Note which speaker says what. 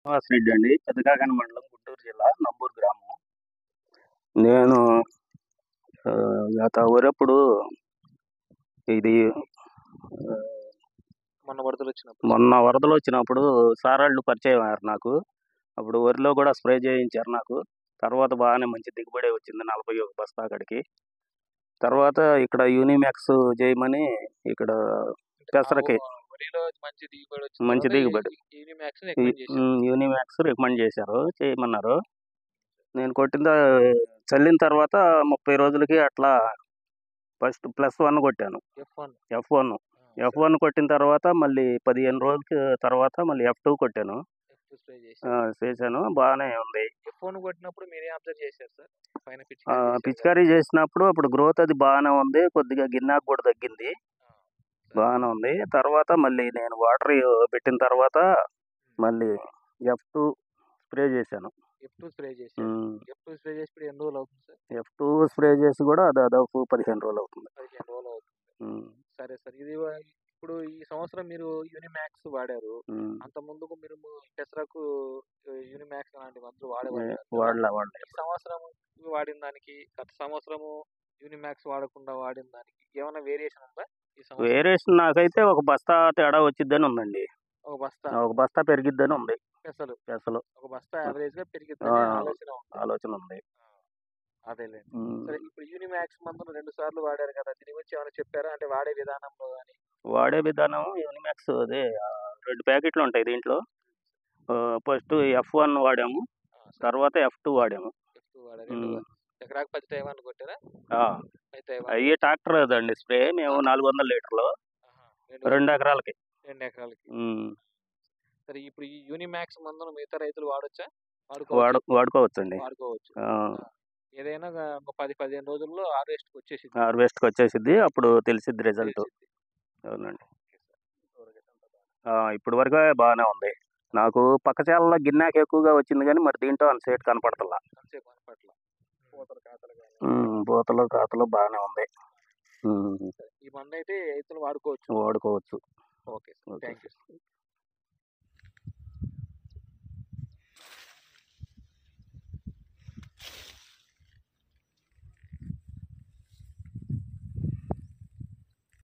Speaker 1: శ్రీనివాస్ రెడ్డి అండి. పెద్దకాకాని మండలం, గుంటూరు జిల్లా, నంబూరు గ్రామం. నేను గత ఊరప్పుడు ఇది మొన్న వరదలు వచ్చినప్పుడు సారాళ్ళు పరిచయం అయ్యారు నాకు. అప్పుడు వరిలో కూడా స్ప్రే చేయించారు నాకు. తర్వాత బాగానే మంచి దిగుబడి వచ్చింది 41 బస్తా కాడికి. తర్వాత ఇక్కడ యూనిమాక్స్ చేయమని ఇక్కడ పెసరకి మంచి దిగుబడి యూనిమాక్స్ రికమెండ్ చేశారు, చేయమన్నారు. నేను చల్లిన తర్వాత 30 రోజులకి అట్లా ఫస్ట్ +1 కొట్టాను, F1 కొట్టిన తర్వాత మళ్ళీ 15 రోజుల తర్వాత మళ్ళీ F2 కొట్టాను, చేశాను. బాగానే ఉంది. పిచికారీ చేసినప్పుడు అప్పుడు గ్రోత్ అది బాగానే ఉంది, కొద్దిగా గిన్నాకు కూడా తగ్గింది, బాగానే ఉంది. తర్వాత మళ్ళీ నేను వాటర్ పెట్టిన తర్వాత మళ్ళీ F2 స్ప్రే చేశాను. F2 స్ప్రే చేసి కూడా దాదాపు 15 రోజులు అవుతుంది.
Speaker 2: సరే సార్, ఇది ఇప్పుడు ఈ సంవత్సరం మీరు యూనిమాక్స్ వాడారు. అంత ముందుకు మీరు పెసరకు యూనిమాక్స్ లాంటి మందులు
Speaker 1: వాడలే.
Speaker 2: ఈ సంవత్సరం వాడిన దానికి గత సంవత్సరము యూనిమాక్స్ వాడకుండా వాడిన దానికి ఏమైనా వేరియేషన్ ఉందా?
Speaker 1: వేరియేషన్ నాకైతే ఒక బస్తా తేడా వచ్చిద్దని ఉందండి. ఒక బస్తా పెరిగిద్దని ఉంది. పెసలు
Speaker 2: ఒక బస్తా యావరేజ్ గా పెరిగిద్దని
Speaker 1: ఆలోచన ఉంది.
Speaker 2: అదేలేండి. సరే, ఇప్పుడు యూనిమాక్స్ మందును 2 సార్లు వాడారు కదా, దీని గురించి ఏమైనా చెప్పారా? అంటే వాడే విధానంలో కానీ.
Speaker 1: వాడే విధానం యూనిమాక్స్ అదే 2 ప్యాకెట్లు ఉంటాయి దీంట్లో. ఫస్ట్ F1 వాడాము, తర్వాత F2 వాడాము.
Speaker 2: ఎకరాకు 10 టైమాన్ని కొట్టారా?
Speaker 1: అయ్యి ట్రాక్టర్ కదండి స్ప్రే. మేము 400 లీటర్లు 2 ఎకరాలకి.
Speaker 2: సరే, ఇప్పుడు ఈ యూనిమాక్స్ మందును మిగతా రైతులు వాడొచ్చా?
Speaker 1: వాడుకోవచ్చండి.
Speaker 2: ఏదైనా 10-15 రోజుల్లో
Speaker 1: హార్వెస్ట్కి వచ్చేసిద్ది, అప్పుడు తెలిసిద్ది రిజల్ట్. అవునండి. ఇప్పటి వరకు బాగానే ఉంది. నాకు పక్క చేలలో గిన్నాక ఎక్కువగా వచ్చింది, కానీ మరి దీంట్లో అంత సేటు కనపడతలా. పూతలు కాతలు బాగానే ఉంది.
Speaker 2: ఈ మందు అయితే రైతులు వాడుకోవచ్చు.
Speaker 1: వాడుకోవచ్చు.
Speaker 2: Okay, thank you.